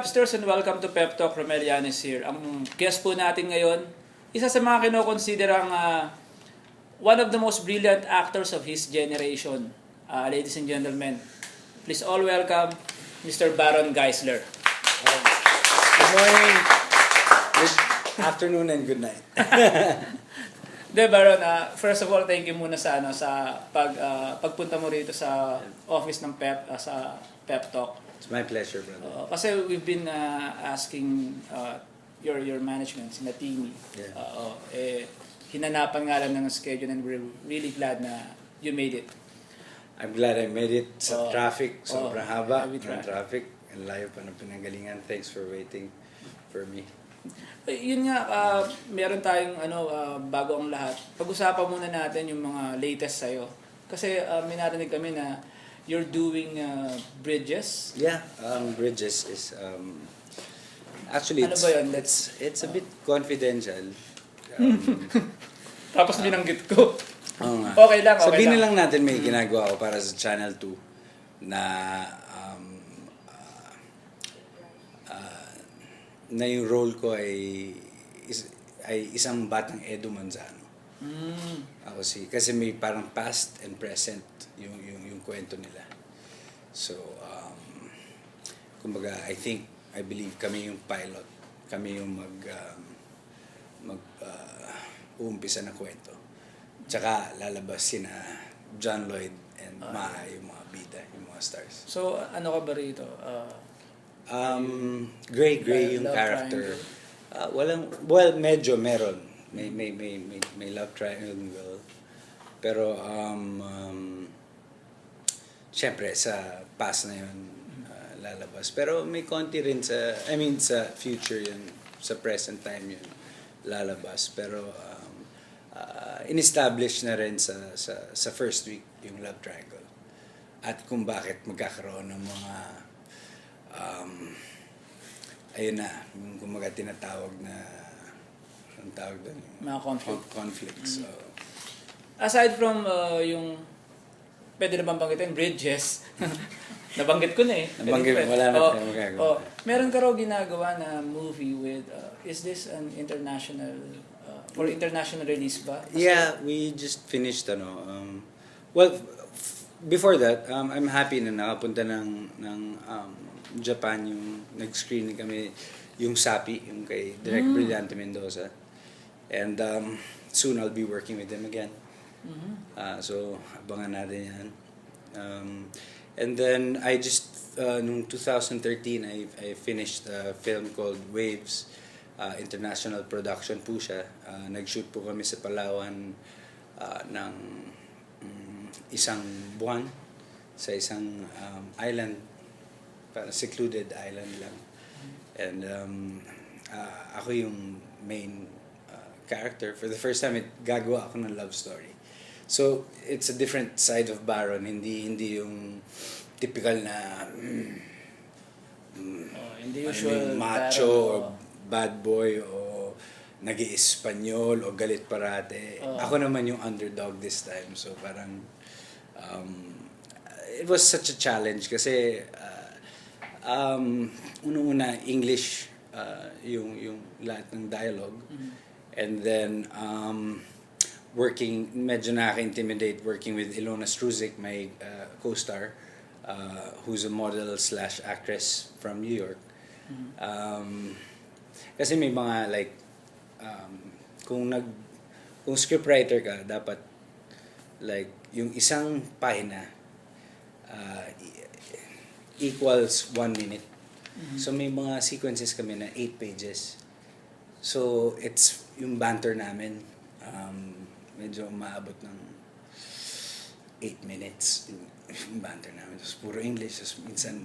Pepsters, and welcome to Pep Talk. Romel Llanes here. Ang guest po natin ngayon, isa sa mga kinokonsiderang one of the most brilliant actors of his generation. Ladies and gentlemen, please all welcome Mr. Baron Geisler. Good morning, good afternoon, and good night. De Baron, first of all, thank you muna sa pagpunta mo rito sa office ng Pep sa Pep Talk. It's my pleasure, brother. Kasi we've been asking your management, si Natimi. Yeah. Hinanapan nga lang ng schedule, and we're really glad na you made it. I'm glad I made it sa traffic. Sobrang haba heavy ng traffic. Ang layo pa ng pinanggalingan. Thanks for waiting for me. Yun nga, meron tayong bago ang lahat. Pag-usapan muna natin yung mga latest sa'yo. Kasi may narinig kami na you're doing Bridges. Yeah, Bridges is actually Ano ba yun? it's a bit confidential. Tapos binanggit ko. Oo nga. Okay lang, okay Sabihin lang. na lang natin may ginagawa ako para sa Channel 2 na yung role ko ay isang batang Edo Manzano. Ako kasi may parang past and present yung kwento nila. So kumbaga I believe kami yung pilot. Kami yung uumpisa na kwento. Tsaka lalabas sina John Lloyd and Maha, yung mga bida, yung mga stars. So, ano ka ba rito? Gray yung love character. Medyo meron. May love triangle. Pero syempre sa past na yun lalabas. Pero may konti rin sa future yun, sa present time yun lalabas. Pero in-establish na rin sa first week yung love triangle. At kung bakit magkakaroon ng mga ayun na, yung kumaga tinatawag na ang tawag doon, Mga conflicts. So, aside from yung pwede na bang banggitin, Bridges. Nabanggit ko na eh. Nabanggit, wala na tayong magagawa. Meron ka raw ginagawa na movie with, is this an international, for international release ba? yeah, we just finished before that, I'm happy na nakapunta ng Japan yung nag-screening kami yung Sapi, yung kay Direk Brillante Mendoza. And soon I'll be working with them again. So abangan natin yan. And then I just noong 2013 I finished a film called Waves, international production po siya. Nag-shoot po kami sa Palawan ng isang buwan sa isang island, secluded island lang. And ako yung main character. For the first time, gagawa ako ng love story. So, it's a different side of Baron. Hindi yung typical na hindi usual macho Baron, or bad boy o nag-i-Espanyol o galit parate. Ako naman yung underdog this time. So, parang it was such a challenge kasi unang-una English yung lahat ng dialogue. And then medyo nakaka-intimidate working with Ilona Struzik, my co-star, who's a model / actress from New York. Kasi may mga kung scriptwriter ka, dapat yung isang pahina equals 1 minute. So may mga sequences kami na 8 pages. So it's yung banter namin medyo umaabot ng 8 minutes yung banter namin. Tapos puro English. Tapos minsan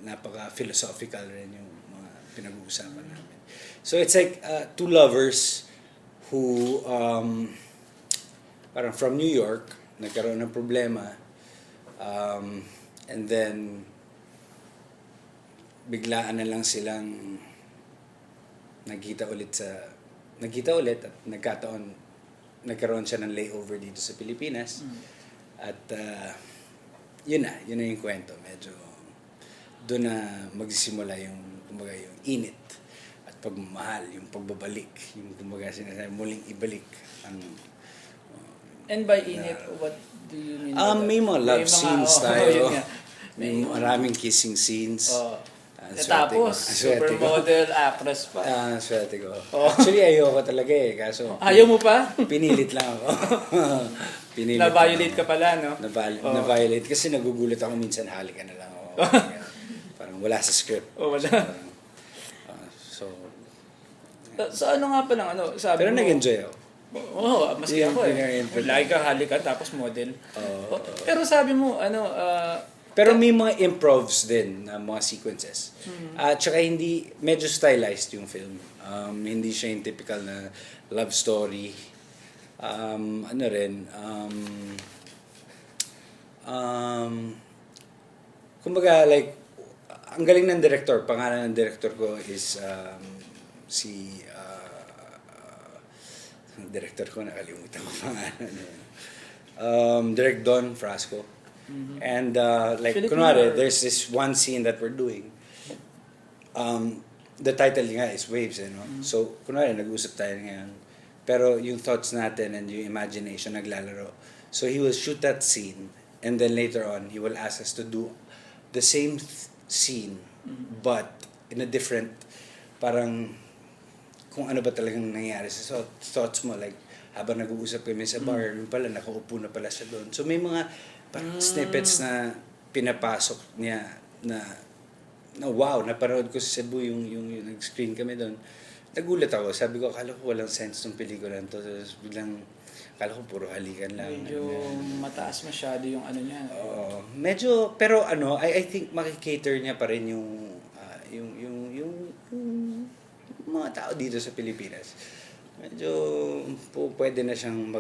napaka-philosophical rin yung mga pinag-uusapan namin. So it's like two lovers who parang from New York nagkaroon ng problema and then biglaan na lang silang nagkita ulit at nagkaroon siya ng layover dito sa Pilipinas. At yun na yung kwento. Medyo doon na magsisimula yung, kumbaga, yung init at pagmamahal, yung pagbabalik, yung kumbaga sinasabi, muling ibalik ang And by init, what do you mean? by that? may mga love scenes tayo. yun nga. May maraming kissing scenes. Oh. Swerte ko. Tapos, Swerte ko. supermodel, actress pa. Swerte ko. Oh. Actually, ayoko talaga kaso Ayaw mo pa? pinilit lang ako. Pinilit Na-violate ako. ka pala, no? Na-violate kasi nagugulat ako minsan, halikan na lang ako. Parang wala sa script. Oh, wala. So, So ano nga pa lang, sabi pero mo? nag-enjoy ako. Oo, maski Yung ako pinaka-input. Lagi ka halikan tapos model. Oo. Pero sabi mo, Pero may mga improvs din na mga sequences. At saka hindi, medyo stylized yung film. Hindi siya yung typical na love story. Kumbaga like, ang galing ng director, pangalan ng director ko is si director ko, nakalimutan ko pangalan. Direct Don Frasco. And like, Filipino kunwari, or- there's this one scene that we're doing. The title nga is Waves, So, kunwari, nag-usap tayo ngayon. Pero yung thoughts natin and yung imagination naglalaro. So, he will shoot that scene and then later on, he will ask us to do the same scene but in a different, parang kung ano ba talagang nangyari sa thoughts mo. Like, habang nag-uusap kami sa bar, yun pala, nakaupo na pala siya doon. So, may mga parang snippets na pinapasok niya na wow, napanood ko sa Cebu yung nag-screen kami doon. Nagulat ako. Sabi ko, akala ko walang sense ng pelikula nito. Tapos biglang, akala ko puro halikan lang. medyo mataas masyado yung ano niya. Oo. Medyo, pero I think makikater niya pa rin yung mga tao dito sa Pilipinas. Medyo pwede na siyang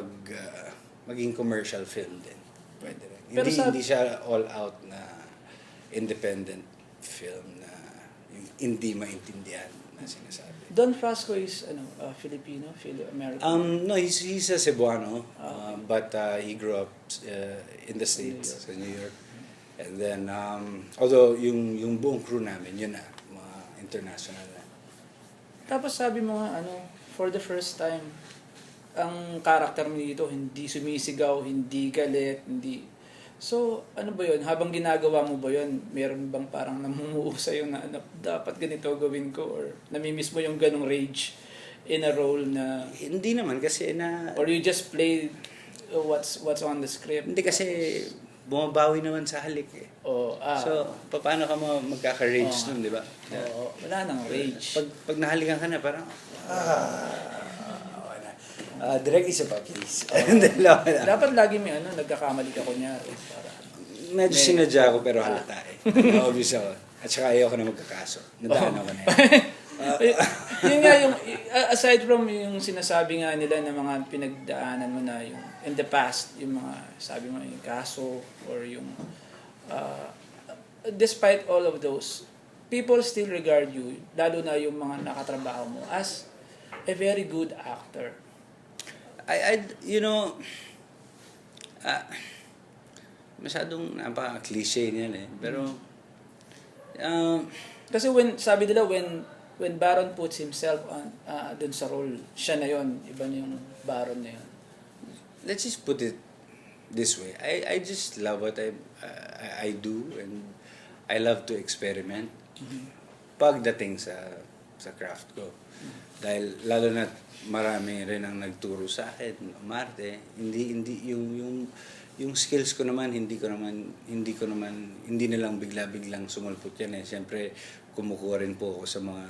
maging commercial film din. Pwede rin. Pero Hindi siya all out na independent film na yung hindi maintindihan na sinasabi. Don Frasco is Filipino, American. No, he's a Cebuano, but he grew up in the States, sa New York. And then, although yung buong crew namin, yun na, mga international na. Tapos sabi mo nga, for the first time, ang karakter mo dito, hindi sumisigaw, hindi galit, hindi... So, ano ba yun? Habang ginagawa mo ba yun, meron bang parang namumuo sa'yo na dapat ganito gawin ko? Or namimiss mo yung ganong rage in a role na... Hindi naman kasi Or you just play what's on the script? Hindi kasi bumabawi naman sa halik eh. So, paano ka magkaka-rage nun, di ba? Wala nang rage. Pag nahalikan ka na, parang... Direct isa pa, please. Dapat lagi may nagkakamali ka kunyari. Medyo sinadya ko pero halata eh. Obvious ako. At saka ayoko na magkakaso. Nadaan ako na yun. Yun nga yung, aside from yung sinasabi nga nila na mga pinagdaanan mo na yung in the past, yung mga sabi mo yung kaso or yung despite all of those, people still regard you, lalo na yung mga nakatrabaho mo, as a very good actor. Masyadong napaka-cliche niyan eh. Pero, kasi sabi nila, when Baron puts himself on dun sa role, siya na yon, iba na yung Baron na yun. let's just put it this way. I just love what I do and I love to experiment pagdating sa craft ko. Dahil lalo na marami rin ang nagturo sa akin, Marte, hindi yung skills ko naman hindi na lang bigla-biglang sumulpot yan eh. Siyempre kumukuha rin po ako sa mga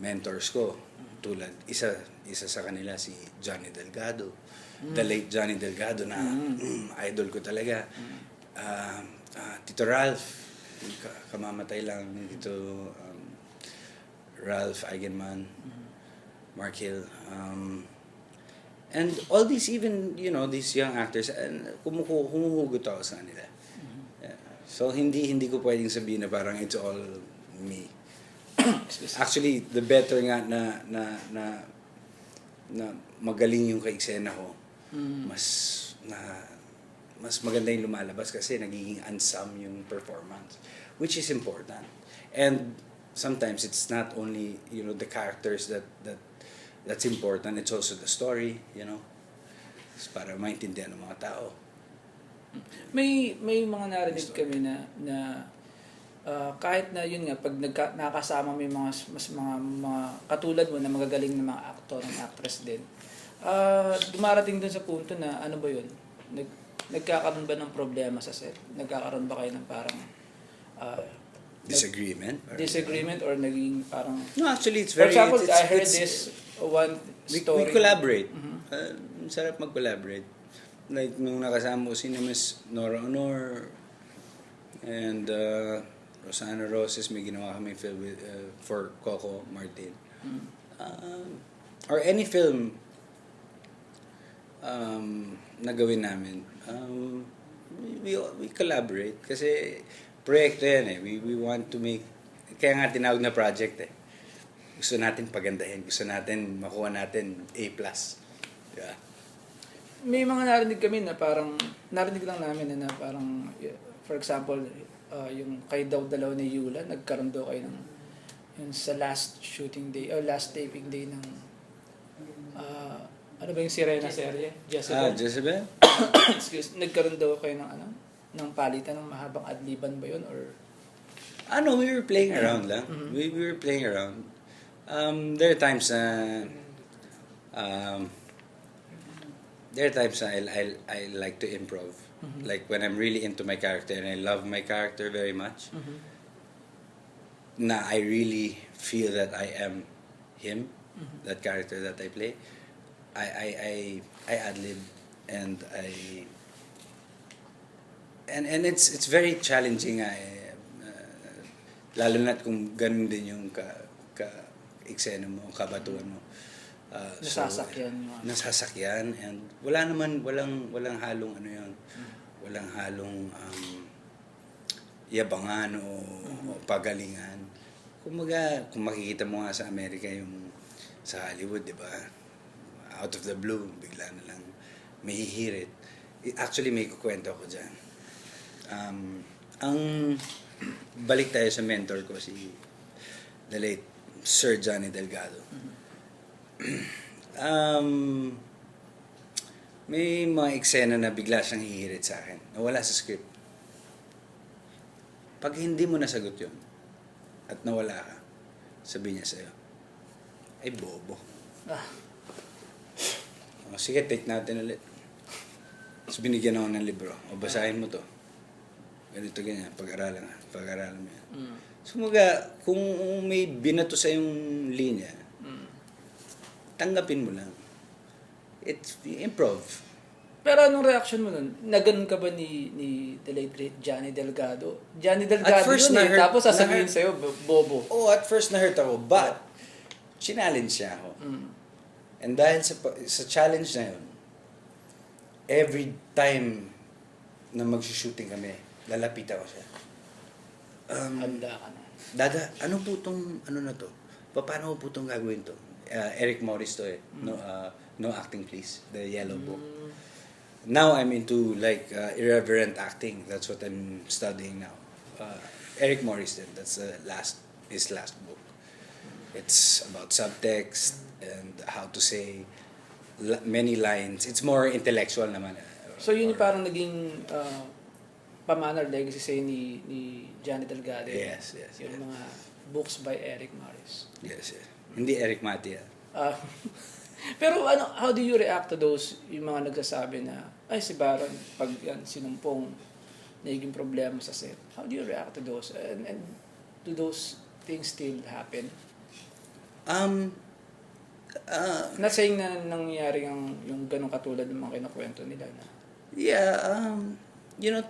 mentors ko. Tulad isa sa kanila si Johnny Delgado. The late Johnny Delgado na idol ko talaga. Tito Ralph, kamamatay lang dito. Ralph Eigenman, Mark Hill, and all these, even these young actors, humuhugot ako sa kanila. Yeah. So hindi ko pwedeng sabihin na parang it's all me. Actually, the better nga na magaling yung ka-eksena ko, mas maganda yung lumalabas kasi nagiging unsum yung performance. which is important. And sometimes it's not only, the characters that's important, it's also the story, It's para maintindihan ng mga tao. May mga narinig kami na kahit na yun nga pag nakasama mo yung mga katulad mo na magagaling na mga actor and actress din. Dumarating dun sa punto na ano ba yun? Nagkakaroon ba ng problema sa set? Nagkakaroon ba kayo ng parang Disagreement? or naging parang... No, actually, it's For very... example, it's, I heard it's- this one we story. collaborate. Mhm. Sarap mag-collaborate. Like, nung nakasama ko si Miss Nora Honor and Rosana Roses, may ginawa kami film for Coco Martin. Or any film na gawin namin, we collaborate. Kasi proyekto yan eh. We want to make, kaya nga tinawag na project eh. Gusto natin pagandahin. Gusto natin makuha natin A+. Yeah. May mga narinig kami na parang, narinig lang namin na parang, for example, yung kay daw dalaw ni Yula, nagkaroon daw kayo ng, yun sa last shooting day, o last taping day ng, ano ba yung Sirena serye? Jezebel? Jezebel? Excuse, nagkaroon daw kayo ng ng palitan ng mahabang adliban ba yun? Or, We were playing around lang. Mhm. We were playing around. There are times na I like to improv. Mhm. Like when I'm really into my character and I love my character very much, na I really feel that I am him, that character that I play. I ad-lib and and it's very challenging lalo na kung ganun din yung eksena mo, kabatuan mo. nasasakyan mo. Nasasakyan and walang halong ano yun. Walang halong yabangan o pagalingan. Kung makikita mo nga sa Amerika yung sa Hollywood, 'di ba? Out of the blue, bigla na lang may hihirit. Actually, may kukwento ako diyan. Ang balik tayo sa mentor ko, si the late Sir Johnny Delgado. May mga eksena na bigla siyang hihirit sa akin, na wala sa script. Pag hindi mo nasagot yun, at nawala ka, sabi niya sa'yo, ay bobo. Sige, take natin ulit. Tapos binigyan ako ng libro. O basahin mo to. Ganito ganyan, pag-aralan mo yan. Sumaga, kung may binato sa yung linya, tanggapin mo lang. It's improv. Pero anong reaction mo nun? Naganon ka ba ni the late great Johnny Delgado? Johnny Delgado At first, yun na-hurt- tapos sasabihin na-hurt- sa'yo, bobo. At first na-hurt ako, but challenge siya ako. And dahil sa challenge na yun, every time na mag-shooting kami, lalapit ako siya. Handa ka na. Dada, ano po tong, ano na to? Paano po tong gagawin to? Eric Morris to eh. No acting please. The Yellow Book. Now I'm into like irreverent acting. That's what I'm studying now. Eric Morris then. That's his last book. It's about subtext and how to say many lines. It's more intellectual naman. So yun yung parang naging pamana or legacy say ni Johnny Delgado. Yes. Yung mga books by Eric Morris. Yes. Hindi Eric Matia. Pero how do you react to those, yung mga nagsasabi na, ay si Baron, pag yan, sinumpong, naging problema sa set. How do you react to those? And do those things still happen? Not saying na nangyayari yung ganong katulad ng mga kinakwento nila na. Yeah,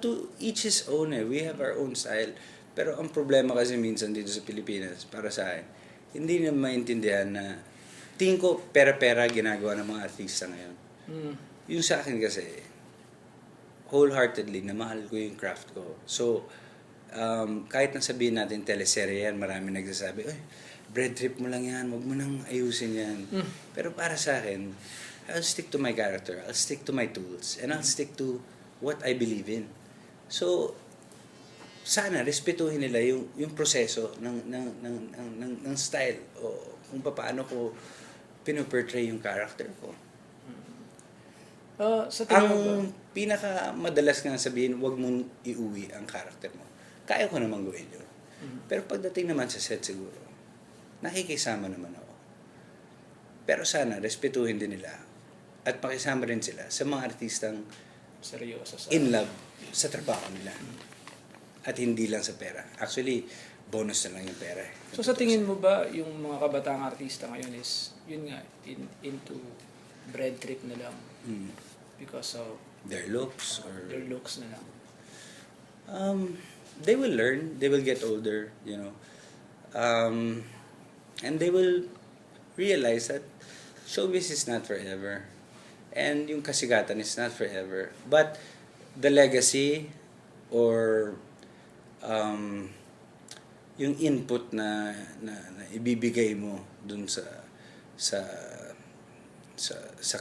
to each his own eh. We have our own style. Pero ang problema kasi minsan dito sa Pilipinas, para sa akin, hindi na maintindihan na tingin ko pera-pera ginagawa ng mga artista ngayon. Yung sa akin kasi, wholeheartedly, na mahal ko yung craft ko. So, kahit na sabihin natin teleserye yan, marami nagsasabi, bread trip mo lang yan, wag mo nang ayusin yan. Pero para sa akin, I'll stick to my character, I'll stick to my tools, and I'll stick to what I believe in. So, sana respetuhin nila yung proseso ng style o kung paano ko pinoportray yung character ko. Sa tingin mo ba? Ang pinaka madalas nga sabihin, wag mong iuwi ang character mo. Kaya ko naman gawin yun. Pero pagdating naman sa set siguro, nakikisama naman ako. Pero sana respetuhin din nila at pakisama rin sila sa mga artistang Seryoso sa... in love sa trabaho nila. At hindi lang sa pera. Actually, bonus na lang yung pera. So sa tingin mo ba, yung mga kabataang artista ngayon is, yun nga, into bread trip na lang Mm. because of Their looks or their looks na lang? they will learn, they will get older, you know. And they will realize that showbiz is not forever. And yung kasigatan is not forever. But the legacy or yung input na ibibigay mo dun sa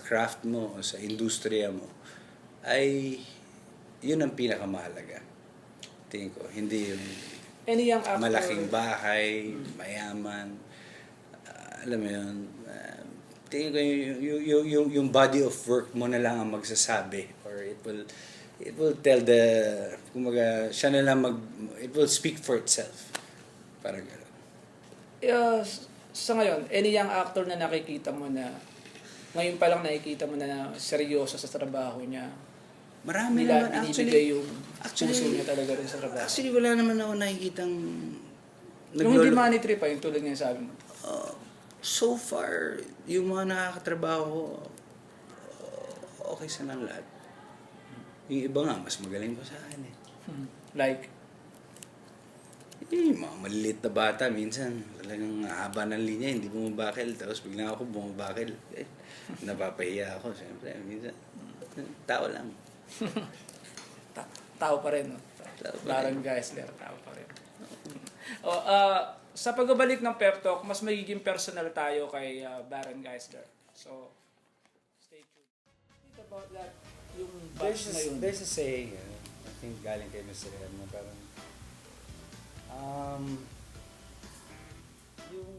craft mo o sa industriya mo ay yun ang pinakamahalaga. Tingin ko, hindi yung Any young actor... malaking bahay, mayaman, alam mo yun, tingin ko yung body of work mo na lang ang magsasabi or it will tell kumaga, siya na lang it will speak for itself. Parang gano'n. Sa ngayon, any young actor na nakikita mo na ngayon pa lang nakikita mo na seryoso sa trabaho niya, Marami nila naman inibigay yung actually, puso niya talaga rin sa trabaho. Actually, wala naman ako nakikitang Yung hindi money trip yung tulad nga sabi mo. So far, yung mga nakakatrabaho ko, okay sa nang lahat. Yung iba nga, mas magaling pa sa akin eh. Like, Yung mga maliliit na bata, minsan talagang haba ng linya, hindi bumabakil. Tapos bigla ako bumabakil. Napapahiya ako, siyempre. Minsan, tao lang. tao pa rin, no? Tao pa rin. Parang guys, tao pa rin. Sa pagbabalik ng Pep Talk, mas magiging personal tayo kay Baron Geisler. So, stay tuned. Think about that, yung batch na yun. There's a saying, I think galing kay Mr. Ed, na parang, yung